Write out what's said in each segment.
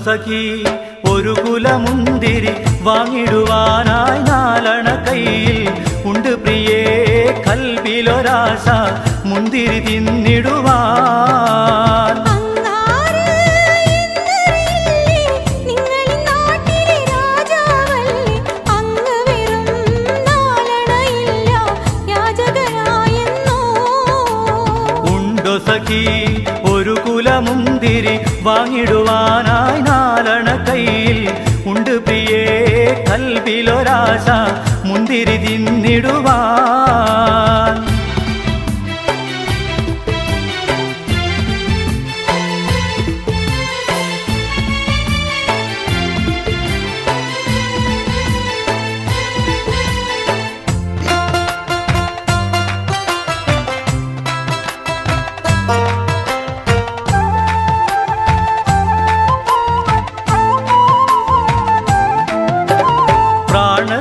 സഖി ഒരു കുലമുന്തിരി വാങ്ങിടുവാനായി നാലണ കയ്യിൽ ഉണ്ട് പ്രിയേ കൽബിലൊരാശ മുന്തിരി തിന്നിടുവാൻ. ഉണ്ടോ സഖി ഒരു കുലമുന്തിരി വാങ്ങിടുവാനായി നാലണ കയ്യിൽ ഉണ്ട് പ്രിയേ കൽബിലൊരാശ മുന്തിരി തിന്നിടുവാൻ.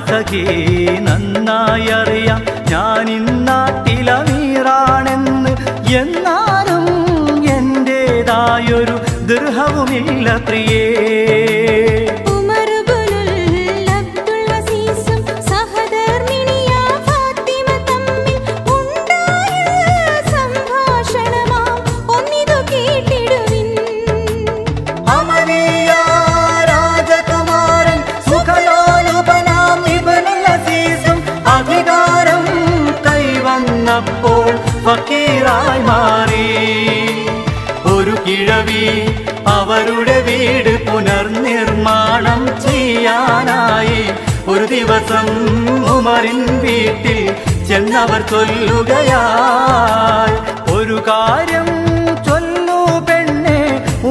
സഖി നന്നായി അറിയാം ഞാനിന്നാട്ടിലമീറാണെന്ന്, എന്നാലും എന്റേതായൊരു ദൃഹവുമില്ല പ്രിയേ. അപ്പോൾ ഫക്കീറായി മാറി ഒരു കിഴവി അവരുടെ വീട് പുനർനിർമ്മാണം ചെയ്യാനായി ഒരു ദിവസം ഉമറിൻ വീട്ടിൽ ചെന്നവർ ചൊല്ലുകയായി, ഒരു കാര്യം ചൊല്ലു പെണ്ണെ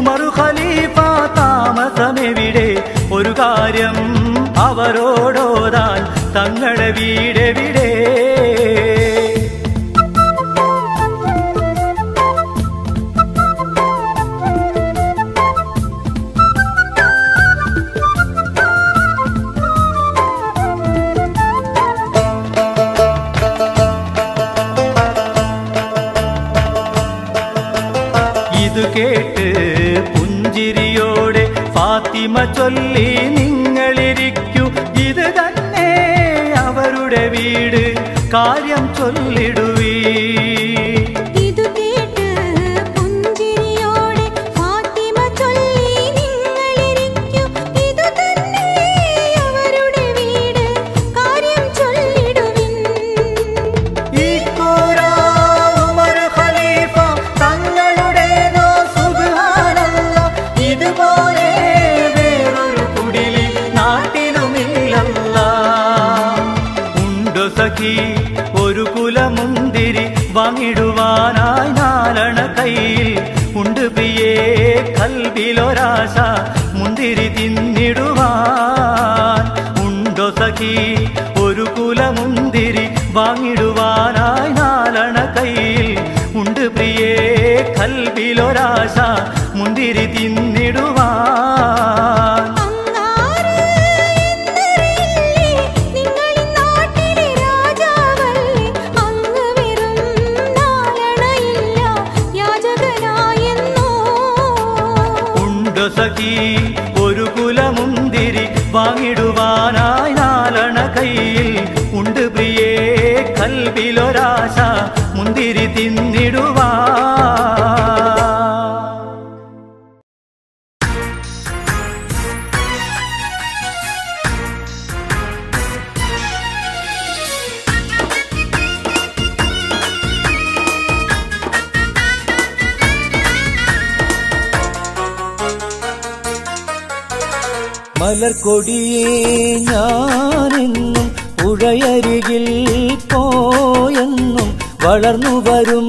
ഉമർ ഖലീഫ താമസമെവിടെ, ഒരു കാര്യം അവരോടോതാൻ തങ്ങളുടെ വീടെവിടെ. ഇത് കേട്ട് പുഞ്ചിരിയോടെ ഫാത്തിമ ചൊല്ലി നിങ്ങളിരിക്കൂ, ഇത് തന്നെ അവരുടെ വീട്, കാര്യം ചൊല്ലിടുവീ. ഒരു കുലമുന്തിരി വാങ്ങിടുവാനായി നാലണ കയ്യിൽ ഉണ്ട് പ്രിയേ കൽബിലൊരാശ മുന്തിരി തിന്നിടുവാൻ. ഉണ്ടോ സഖി ഒരു കുലമുന്തിരി വാങ്ങിടുവാനായി നാലണ കയ്യിൽ ഉണ്ട് പ്രിയേ കൽബിലൊരാശ മുന്തിരി തിന്നിടുവാൻ. സഖി ഒരു കുലമുന്തിരി വാങ്ങിടുവാനായി നാലണ കയ്യിൽ ഉണ്ട് പ്രിയേ കൽബിലൊരാശ മുന്തിരി തിന്നിടുവാൻ. മലർക്കൊടിയേ ഞാനെന്നും പുഴയരികിൽ പോയെന്നും വളർന്നു വരും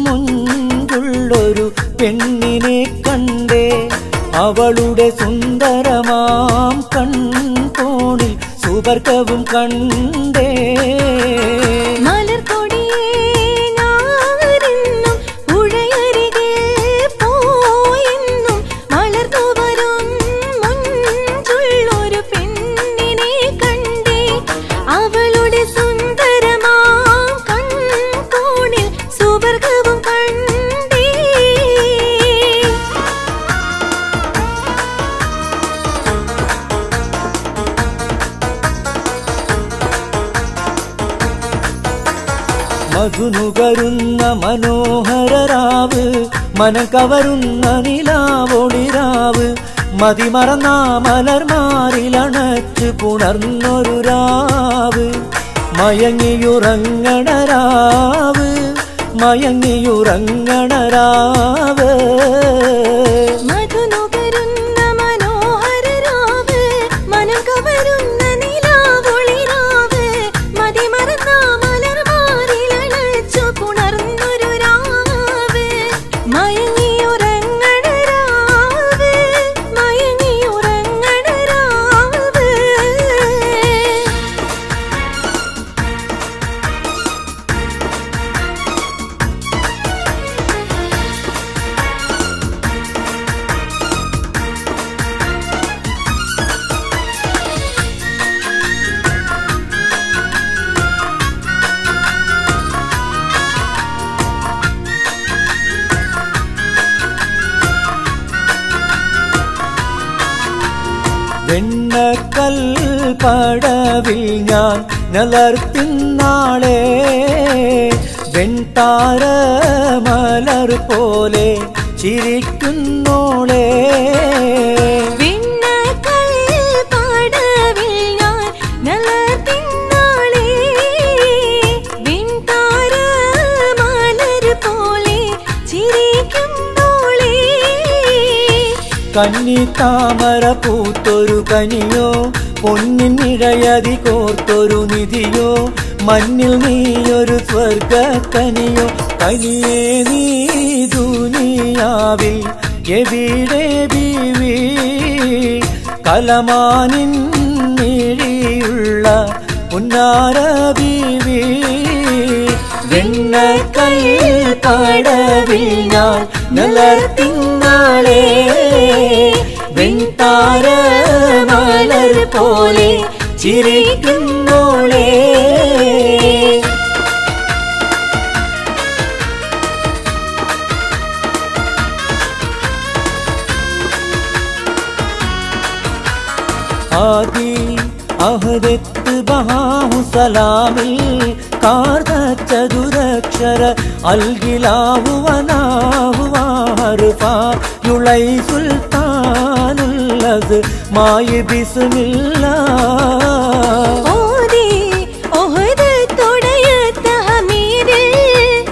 മുൻപുള്ളൊരു പെണ്ണിനെ കണ്ടേ, അവളുടെ സുന്ദരമാം കൺകോണിൽ സുവർഗവും കണ്ടേ. മധുനുകരുന്ന മനോഹരരാവ് മനം കവരുന്ന നിലാവൊളിരാവ് മതിമറന്ന മലർമാറിലണച്ച് പുണർന്നൊരു രാവ് മയങ്ങിയുറങ്ങണരാവ് മയങ്ങിയുറങ്ങണരാവ് മധുനുകരുന്ന മനോഹരരാവ് മനം കവരുന്ന നിലാവൊളിരാവ് മതിമറന്ന മലർമാറിലണച്ചു പുണർന്നൊരു രാവ് മയങ്ങിയുറങ്ങണരാവ് മയങ്ങിയുറങ്ങണരാവ് വെണ്ണക്കൽ പടവിൽ ഞാൻ നിലർത്തിന്നാളെ വെൺതാര മലർ പോലെ ചിരിക്കുന്നോളെ വെണ്ണക്കൽ പടവിൽ ഞാൻ നിലർത്തിന്നാളെ വെൺതാര മലർ പോലെ ചിരിക്കുന്നോളെ കന്നി താമര പൂത്തൊരു കനിയോ പൊന്നിനിഴയതി കോർത്തൊരു നിധിയോ മഞ്ഞിൽ നീയൊരു സ്വർഗക്കനിയോ കനിയേ നീ ദുനിയാവിൽ എവിടെ ബീവി കലമാനിൻ മിഴിയുള്ള പുന്നാര ബീവി വെണ്ണക്കൽ പടവിൽ ഞാൻ നിലർത്തിന്നാളെ വെൺതാര മലർ പോലെ ചിരിക്കുന്നോളെ ആദി അഹദത്ത് ബഹാഹു സലാമിൽ കാർദ ചതുരക്ഷര അൽഗിലാഹു വനാഹു വാർഫാ യുളൈ സുൽത്താനുല്ലസ് മായി ബിസ്മില്ലാ ഓദി ഓഹദ് തൊടയ തഹമീദിൽ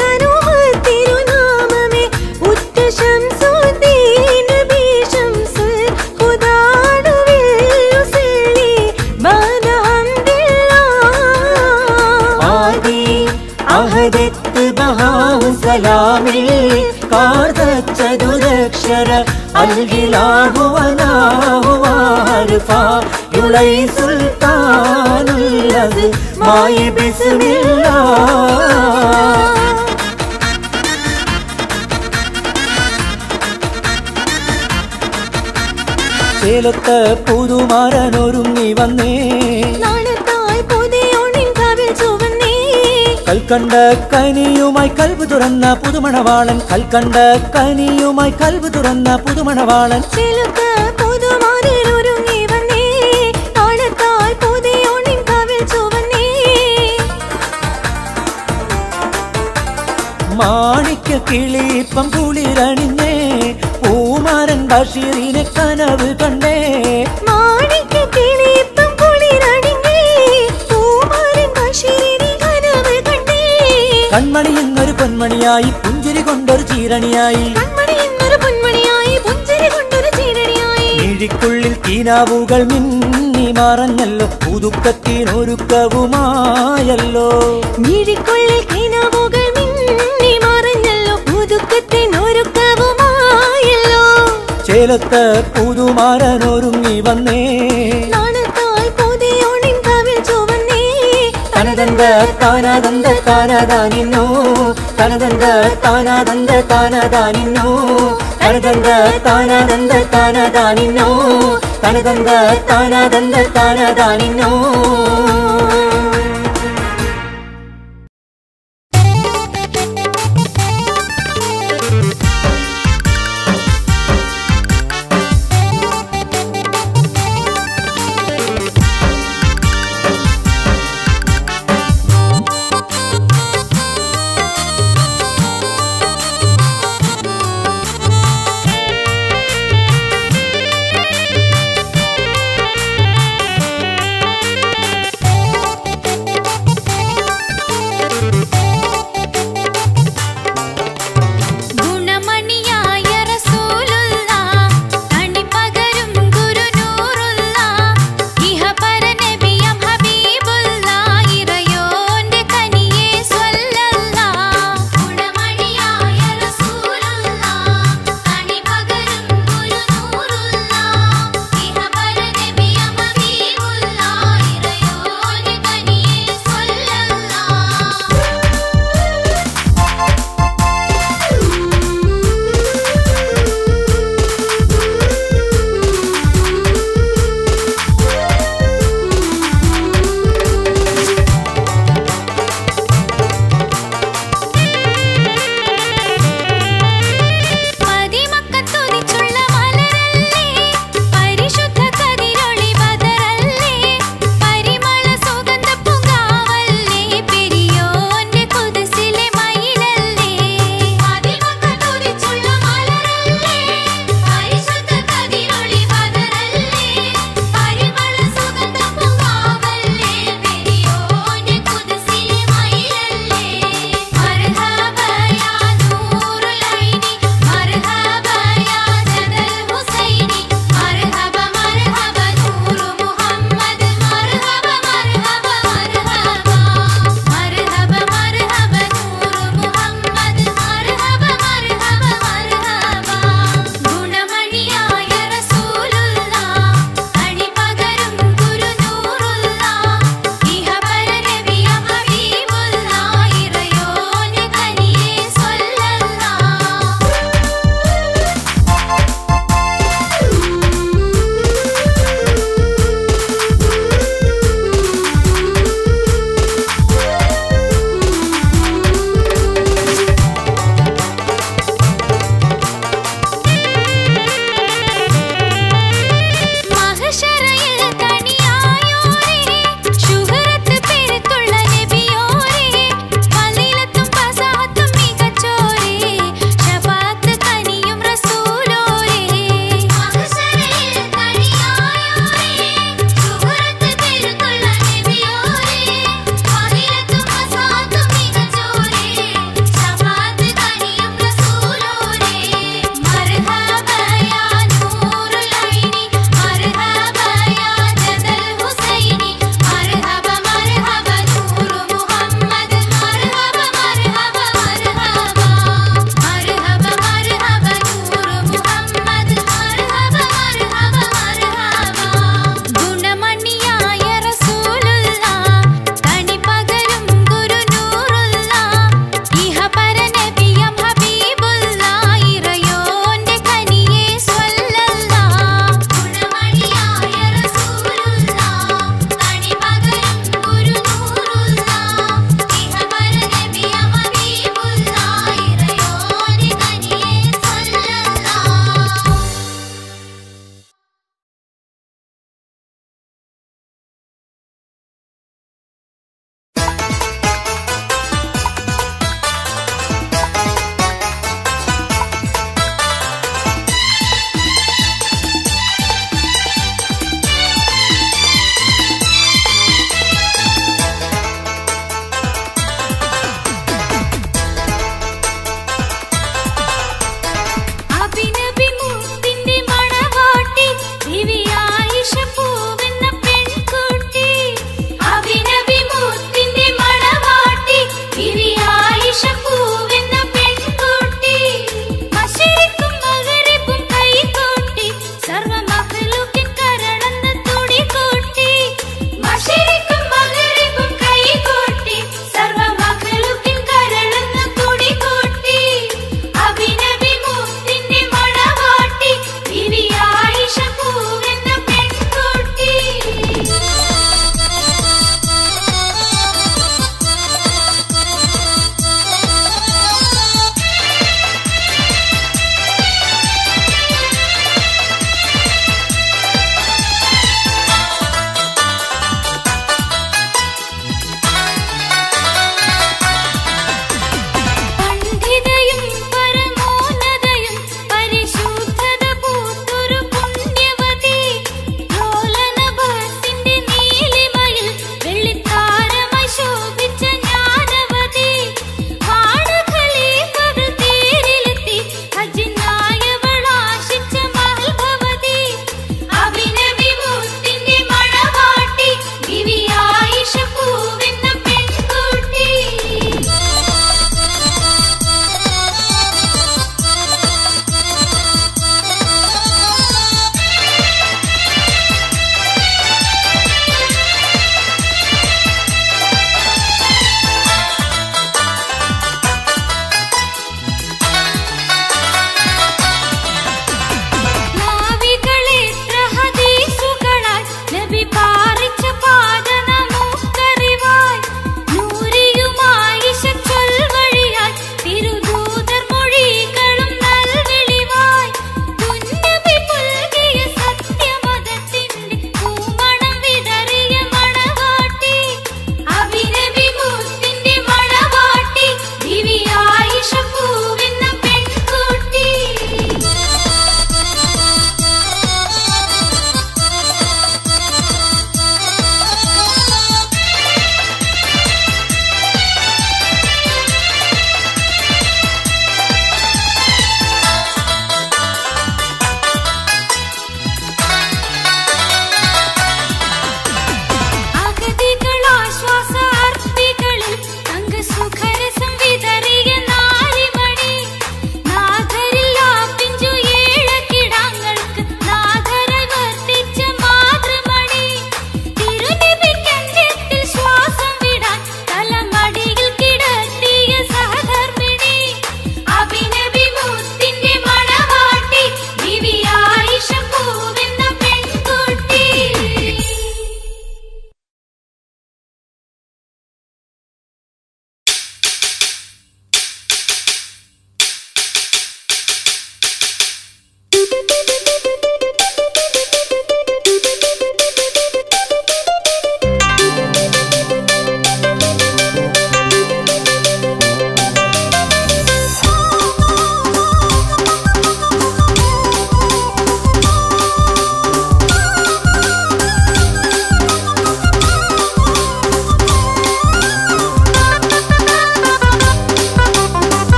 കരുമ തിരുനാമമേ ഉറ്റ ശംസുദ്ദീൻ നബി ശംസുൽ ഖുദാനുവിൽ യുസല്ലി ബാന ഹംദില്ലാഹ് ആദി അഹദത്ത് ബഹാഹു സലാമിൽ കാർദ ചതുരക്ഷര അൽഗിലാഹു വനാഹു വാർഫാ യുളൈ സുൽത്താനുല്ലസ് മായി ബിസ്മില്ലാ ചേലത്ത് പുതുമാരനൊരുങ്ങി വന്നേ നാളത്തായി പുതിയോണിൻ കവിൾ ചുവന്നേ കൽക്കണ്ട കനിയുമായി കൽബ് തുറന്ന പുതുമണവാളൻ കൽക്കണ്ട കനിയുമായി കൽബ് തുറന്ന പുതുമണവാളൻ ചേലത്ത് പുതുമാരനൊരുങ്ങി വന്നേ നാളത്തായി പുതിയോണിൻ കവിൾ ചുവന്നേ മാണിക്യ കിളിപ്പം കുളിരണിഞ്ഞേ പൂമാരൻ ബഷീറിനെ കനവ് കണ്ടേ മാണിക്യ കിളിപ്പം കുളിരണിഞ്ഞേ പൂമാരൻ ബഷീറിനെ കനവ് കണ്ടേ കൺമണി എന്നൊരു പൊന്മണിയായി പുഞ്ചിരി കൊണ്ടൊരു ചീരണിയായി കൺമണി എന്നൊരു പൊന്മണിയായി പുഞ്ചിരി കൊണ്ടൊരു ചീരണിയായി മിഴിക്കുള്ളിൽ തീനാവുകൾ മിന്നി മറഞ്ഞല്ലോ പുതുക്കത്തിനൊരുക്കവുമായല്ലോ മിഴിക്കുള്ളിൽ കിനാവുകൾ മിന്നി മറഞ്ഞല്ലോ പുതുക്കത്തിനൊരുക്കവുമായല്ലോ ചേലത്ത് പുതുമാരനൊരുങ്ങി വന്നേ നാണത്താൽ പുതിയോണിൻ കവിൾ ചുവന്നേ തനതന്ത താനാദന്ത താനാദാനിന്നോ തനതന്ത താനാദന്ത താനാദാനിന്നോ തനതന്ത താനാദന്ത താനാദാനിന്നോ തനതന്ത താനാദന്ത താനാദാനിന്നോ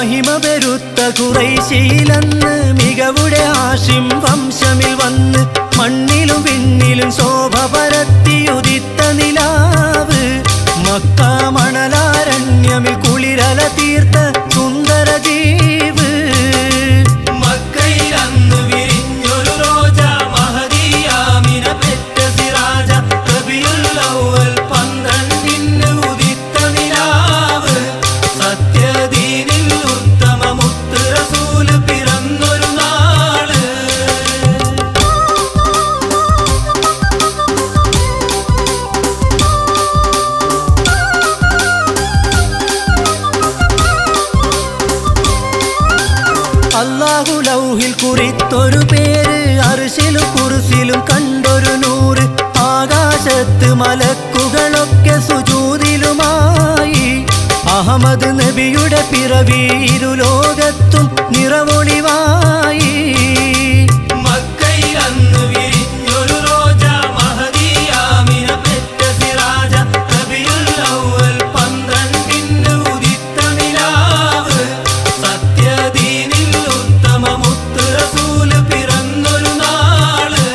മഹിമ പെരുത്ത ഖുറൈശിയിലന്ന് മികവുടെ ഹാഷിം വംശമിൽ വന്ന് മണ്ണിലും വിണ്ണിലും ശോഭ പരത്തിയുദിത്ത നിലാവ് മക്ക മണലാരണ്യമിൽ കുളിരല തീർത്ത സുന്ദര ജീവ് മക്കയിൽ അന്ന് വിരിഞ്ഞൊരു റോജ മഹദി ആമിന പെറ്റ സിറാജ റബിയുൽ അവ്വൽ 12 ഉദിത്ത നിലാവ് സത്യദീനിൽ ഉത്തമ മുത്ത് റസൂൽ പിറന്നൊരു നാള് അല്ലാഹു ലൗഹിൽ കുറിത്തൊരു പേര് അർശിലും കുർസിലും കണ്ടൊരു നൂറ് ആകാശത്ത് മലക്കുകളൊക്കെ സുജൂദിലുമായി അഹമ്മദ് നബിയുടെ പിറവി ഇരുലോകത്തും നിറവൊളിവായി മക്കയിൽ അന്ന് വിരിഞ്ഞൊരു റോജ മഹദി ആമിന പെറ്റ സിറാജ റബിയുൽ അവ്വൽ 12 ഉദിത്ത നിലാവ് സത്യദീനിൽ ഉത്തമ മുത്ത് റസൂൽ പിറന്നൊരു നാള്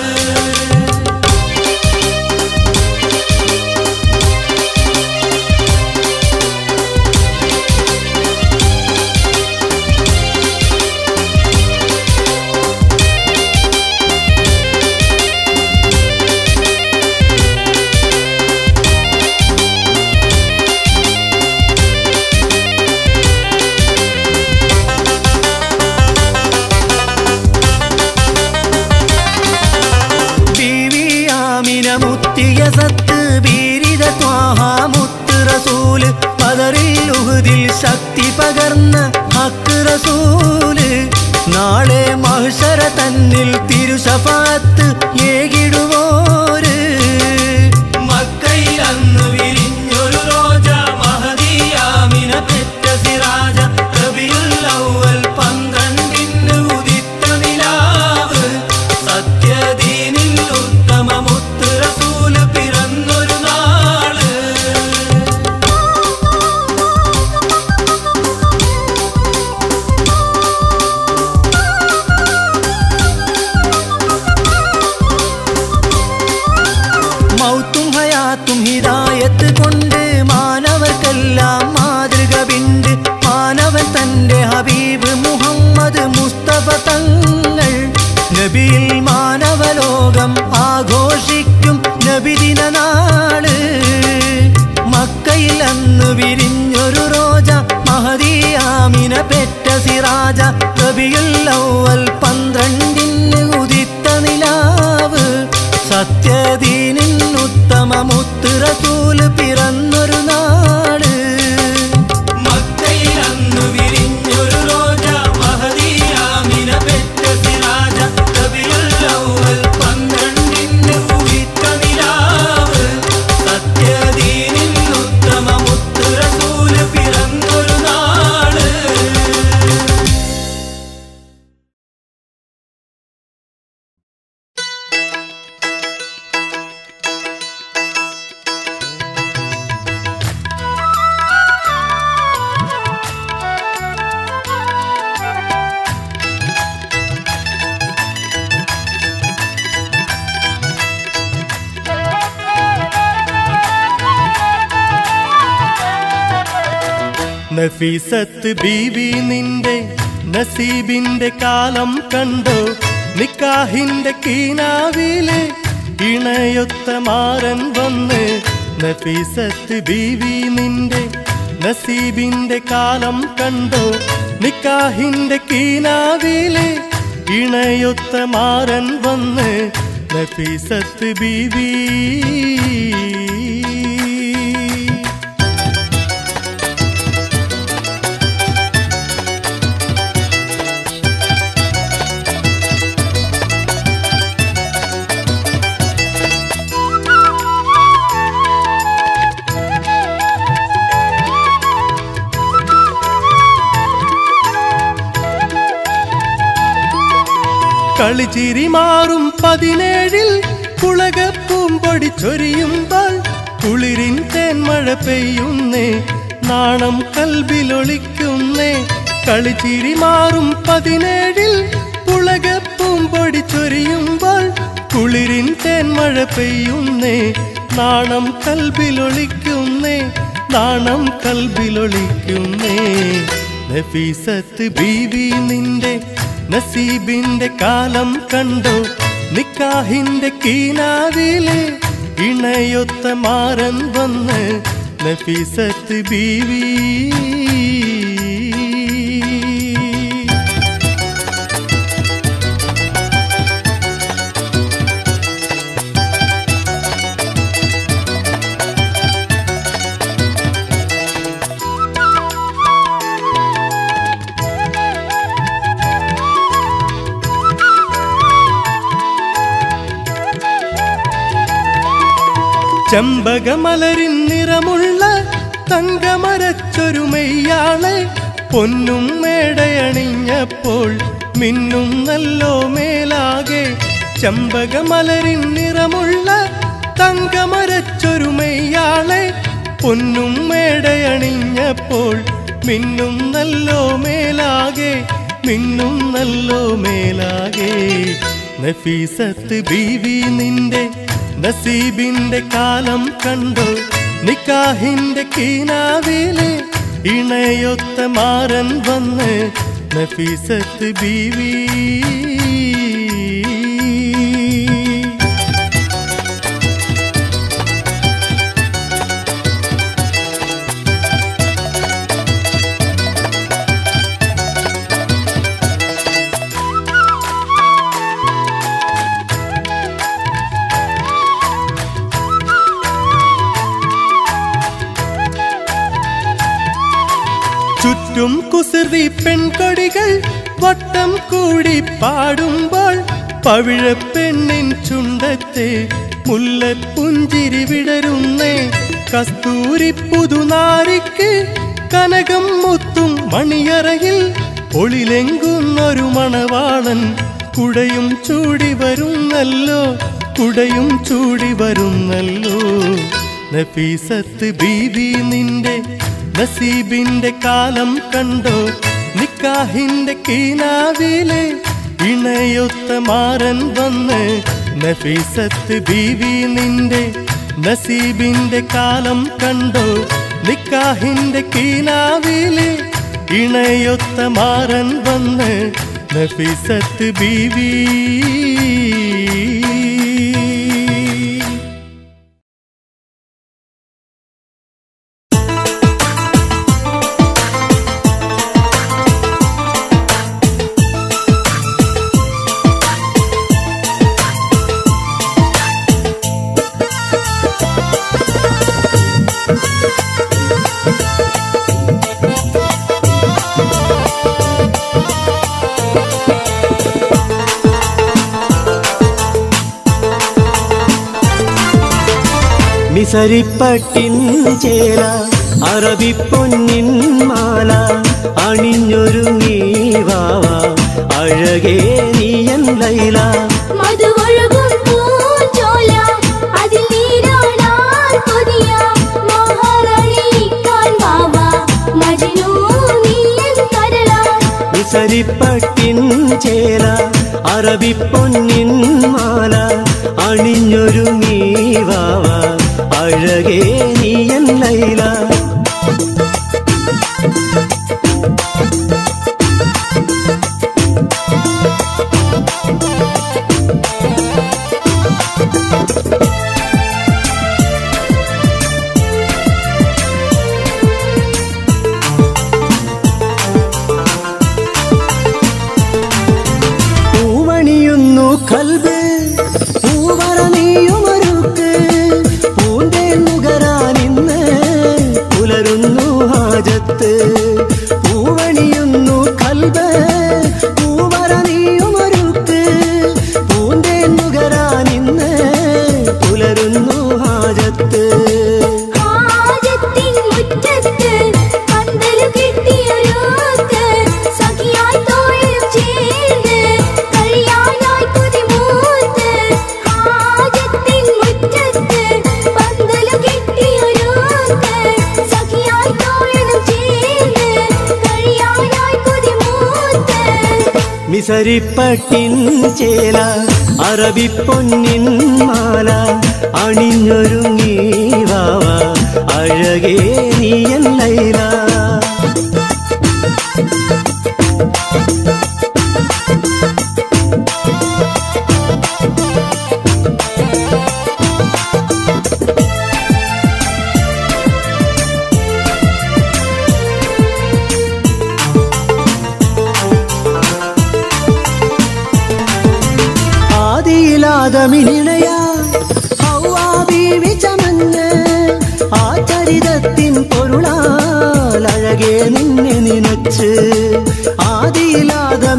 മുത്തിയ സത്ത് വീരിത ത്വാഹ മുത്ത് റസൂല് പദറിൽ ഉഹുദിൽ ശക്തി പകർന്ന ഹക്ക് റസൂല് നാളെ മഹ്ശറ തന്നിൽ തിരുശഫാഅത്ത് ഏകിടുവോര് മക്കയിൽ അന്ന് വിരിഞ്ഞൊരു റോജ മഹദി ആമിന പെറ്റ സിറാജ റബിയുൽ അവ്വൽ 12 ഉദിത്ത നിലാവ് സത്യദീനിൽ ഉത്തമ മുത്ത് റസൂൽ പിറന്നൊരു നാള് മൗത്തും ഹയാത്തും ഹിദായത്ത് കൊണ്ട് മാനവർക്കെല്ലാം മാതൃക വിണ്ട് മാനവൻ തന്റെ ഹബീബ് മുഹമ്മദ് മുസ്തഫ തങ്ങൾ നബിയിൽ മാനവലോകം ആഘോഷിക്കും നബിദിന നാള് മക്കയിൽ അന്ന് വിരിഞ്ഞൊരു റോജ മഹദി ആമിന പെറ്റ സിറാജ റബിയുൽ അവ്വൽ 12 ഉദിത്ത നിലാവ് സത്യദീനിൻ ഉത്തമ മുത്ത് റസൂൽ പിറന്നൊരു നാള് മക്കയിൽ അന്ന് വിരിഞ്ഞൊരു റോജ മഹദി ആമിന പെറ്റ സിറാജ റബിയുൽ അവ്വൽ 12 ഉദിത്ത നിലാവ് സത്യദീനിൻ ഉത്തമ മുത്ത് റസൂൽ പിറന്നൊരു നാള് നഫീസത്ത് ബീവി നിന്റെ നസീബിന്റെ കാലം കണ്ടോ നിക്കാഹിന്റെ കീനാവിലെ ഇണയൊത്ത മാരൻ വന്ന് നഫീസത്ത് ബീവി നിന്റെ നസീബിന്റെ കാലം കണ്ടോ നിക്കാഹിന്റെ കീനാവിലെ ഇണയൊത്ത മാരൻ വന്ന് നഫീസത്ത് ബീവി കളിച്ചിരി മാറും 17 കുളകപ്പൂമ്പൊടി ചൊരിയുമ്പോൾ കുളിരിൻ തേന്മഴ പെയ്യുന്നേ നാണം കൽബിലൊളിക്കുന്നേ കളിച്ചിരി മാറും 17 പുളകപ്പൂമ്പൊടി ചൊരിയുമ്പോൾ കുളിരിൻ തേന്മഴ പെയ്യുന്നേ നാണം കൽബിലൊളിക്കുന്നേ നാണം കൽബിലൊളിക്കുന്നേ നഫീസത്ത് ബീവി നിന്റെ നസീബിന്റെ കാലം കണ്ടോ നിക്കാഹിന്റെ കീനാവിലെ ഇണയൊത്ത മാറൻ വന്ന് നഫീസത്ത് ബീവി ചെമ്പകമലരിൻ നിറമുള്ള തങ്കമരച്ചൊരുമയ്യാളെ പൊന്നും മേടയണിഞ്ഞപ്പോൾ മിന്നും നല്ലോ മേലാകെ ചെമ്പകമലരിൻ നിറമുള്ള തങ്കമരച്ചൊരുമയ്യാളെ പൊന്നും മേടയണിഞ്ഞപ്പോൾ മിന്നും നല്ലോ മേലാകെ മിന്നും നല്ലോ മേലാകെ നഫീസത്ത് ബീവി നിന്റെ നസീബിന്റെ കാലം കണ്ടോ നിക്കാഹിന്റെ കീനാവിലെ ഇണയൊത്ത മാറൻ വന്ന് നഫീസത്ത് ബീവി ചുറ്റും കുസൃതി പെൺകൊടികൾ വട്ടം കൂടി പാടുമ്പോൾ പവിഴപ്പെണ്ണിൻ ചുണ്ടത്തെ മുല്ലപ്പുഞ്ചിരി വിടരുന്നേ കസ്തൂരി പുതുനാരിക്ക് കനകം മുത്തും മണിയറയിൽ ഒളിലെങ്കുന്നൊരു മണവാളൻ കുടയും ചൂടി വരുന്നല്ലോ കുടയും ചൂടി വരുന്നല്ലോ നഫീസത്ത് ബീവി നിന്റെ നസീബിന്റെ കാലം കണ്ടോ നിക്കാഹിന്റെ കീനാവിലെ ഇണയൊത്ത മാറൻ വന്ന് നഫീസത്ത് ബീവി നിന്റെ നസീബിന്റെ കാലം കണ്ടോ നിക്കാഹിന്റെ കീനാവിലെ ഇണയൊത്ത മാറൻ വന്ന് നഫീസത്ത് ബീവി മിസരിപ്പട്ടിൻ ചേല അറബിപ്പൊന്നിൻ മാല അണിഞ്ഞൊരുങ്ങി വാവ അഴകേ നീയൻ ലൈല മധുവൊഴുകും പൂഞ്ചോല അതിൽ നീരാടാൻ കൊതിയ മഹാറാണിക്കാൻ വാവ മജ്നൂ നീയൻ കരള മിസരിപ്പട്ടിൻ ചേല അറബിപ്പൊന്നിൻ മാല അണിഞ്ഞൊരുങ്ങി വാവ അഴകേ നീയൻ ലൈല പൂവണിയുന്നു കൽബ് പൂവറ നീയുമൊരുക്ക് പൂന്തേൻ നുകരാനിന്ന് പുലരുന്നു ഹാജത്ത് പൂവണിയുന്നു കൽബ് പൂവറ നീയുമൊരുക്ക് പൂന്തേൻ നുകരാനിന്ന് പുലരുന്നു ഹാജത്ത് ഹാജത്തിൻ മുറ്റത്ത് പന്തല് കെട്ടിയൊരുക്ക് സഖിയായി തോളും ചേർന്ന് കഴിയാനായി കൊതിമൂത്ത് ഹാജത്തിൻ മുറ്റത്ത് പന്തല് കെട്ടിയൊരുക്ക് സഖിയായി തോളും ചേർന്ന് കഴിയാനായി കൊതിമൂത്ത് മിസരിപ്പട്ടിൻ ചേല അറബിപ്പൊന്നിൻ മാല അണിഞ്ഞൊരുങ്ങി വാവ അഴകേ നീയൻ ലൈല ആദിയിലാദമിനിണയാ ഹൗവാ ബീവി ചമഞ്ഞ് ആ ചരിതത്തിൻ പൊരുളാൽ അഴകേ നിന്നെ നിനച്ച് ആദിയിലാദമിനിണയായി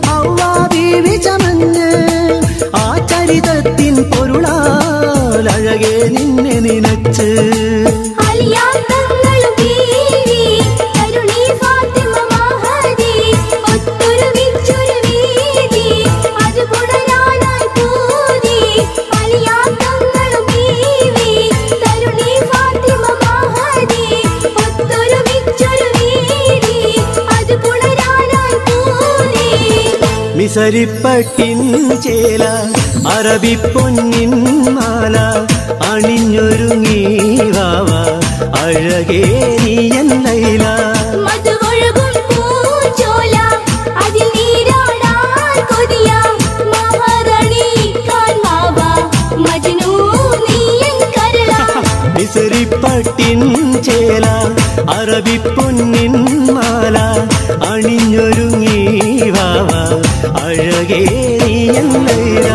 ഹൗവാ ബീവി ചമഞ്ഞ് ആ ചരിതത്തിൻ പൊരുളാൽ അഴകേ നിന്നെ നിനച്ച് മിസരിപ്പട്ടിൻ ചേല അറബിപ്പൊന്നിൻ മാല അണിഞ്ഞൊരുങ്ങി വാവ അഴകേ നീയൻ ലൈല മിസരിപ്പട്ടിൻ ചേല അറബിപ്പൊന്നിൻ മാല അണിഞ്ഞൊരുങ്ങി വാവ അഴകേ നീയൻ ലൈല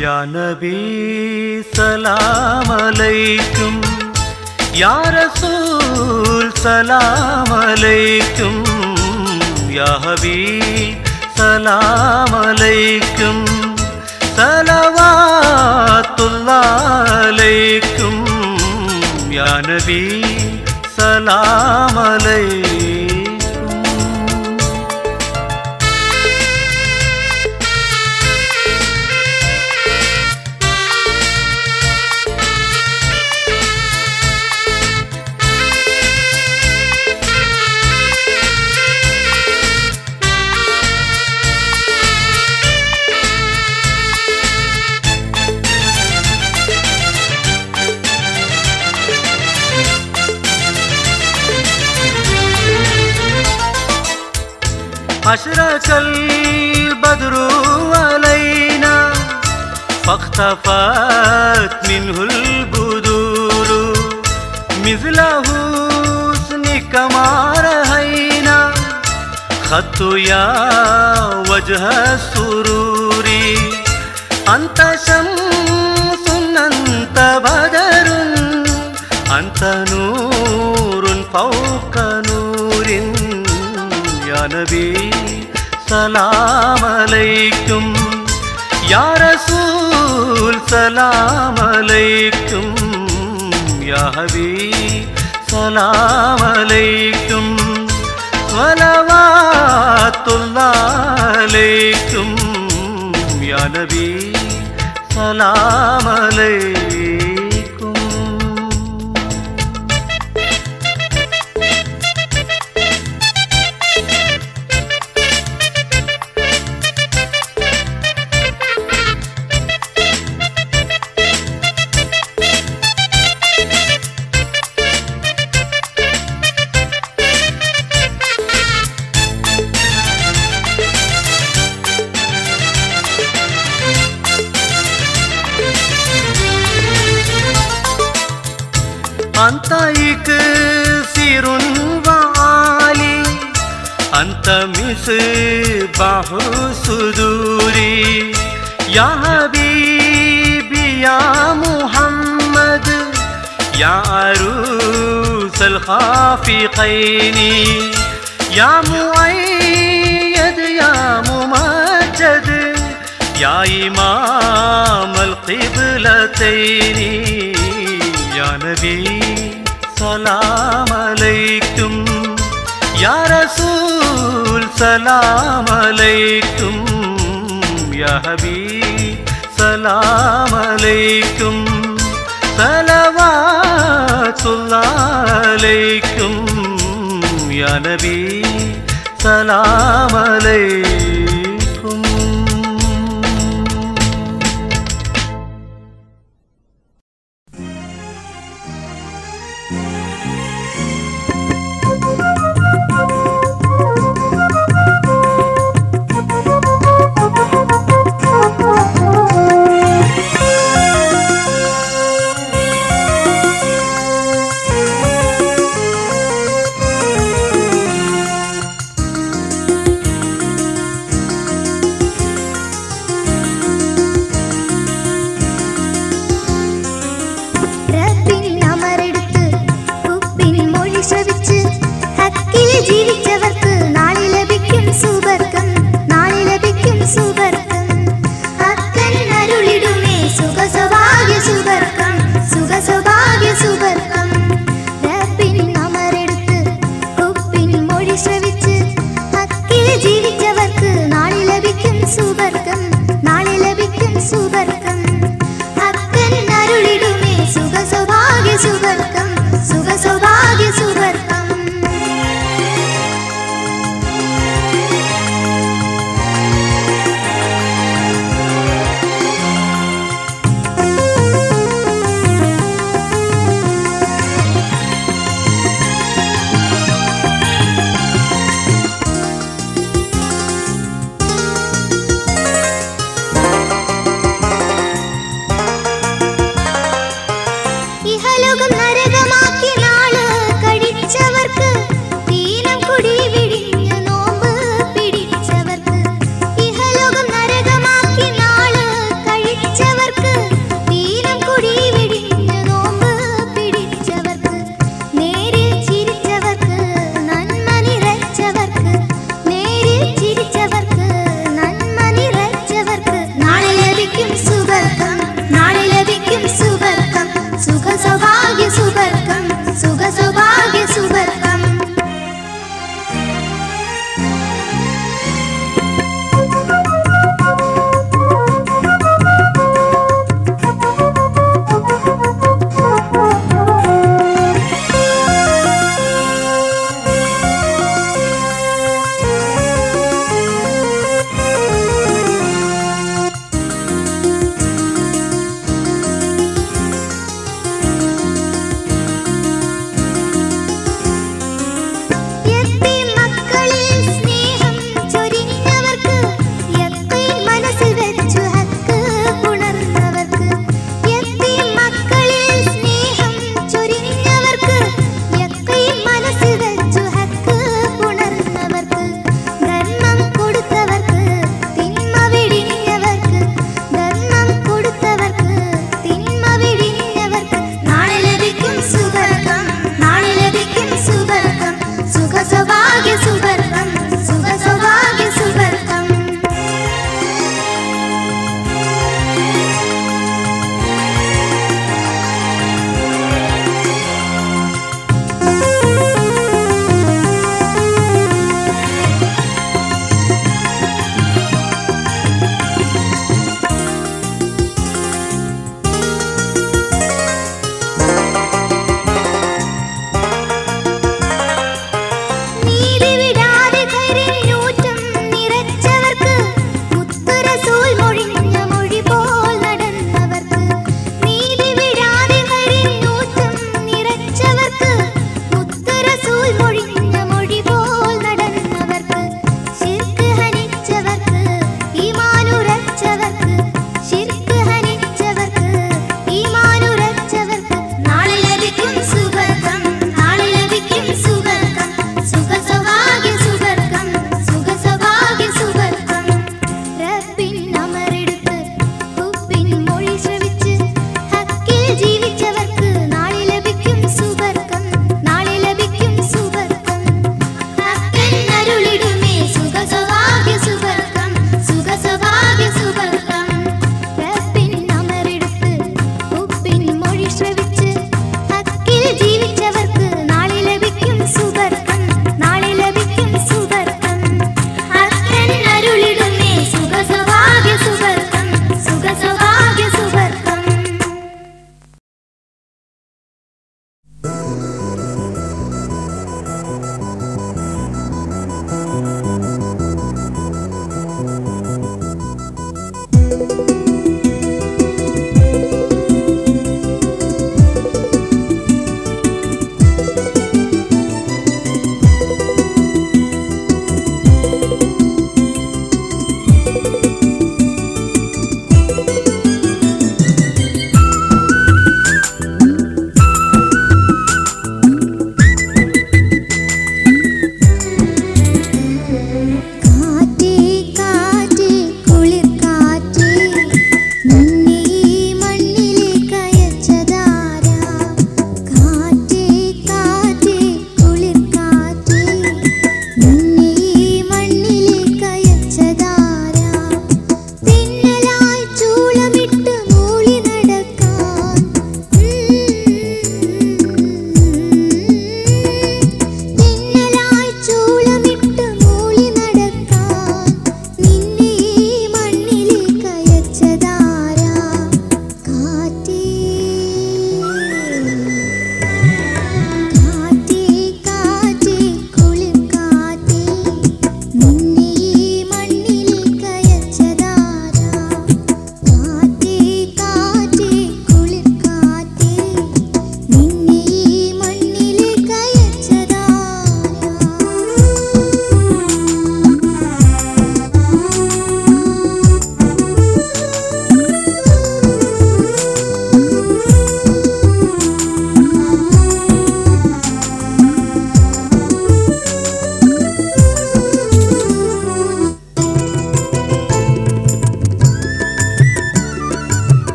या नबी सलाम अलैकुम, या रसूल सलाम अलैकुम, या हबीब सलाम अलैकुम, सलवातुल्लाह अलैकुम, या नबी सलाम अलैकुम। अशरकल बद्रु अलैना फख्तफत मिन्हुल बुदूरु मिज़्लहु हुस्निक मा रहैना खत्तु या वजह सुरूरी अंत शम्सुन अंत बदरुन अंत नूरुन फौक नूरिन या नबी सलाम अलैकुम, या रसूल सलाम अलैकुम, या हबीब सलाम अलैकुम, सलवातुल्लाह अलैकुम, या नबी सलाम अलैकुम। अंत इक्सिरुन वाली अंत मिस्बाहु सुदूरी या हबीबी या मुहम्मद या अरूसल खाफिक़ैनी या मुअय्यद या मुमज्जद या इमाम अल क़िबलतैनी या नबी सलाम अलैकुम, या रसूल सलाम अलैकुम, या हबीब सलाम अलैकुम, सलवातुल्लाह अलैकुम, या नबी सलाम अलैकुम।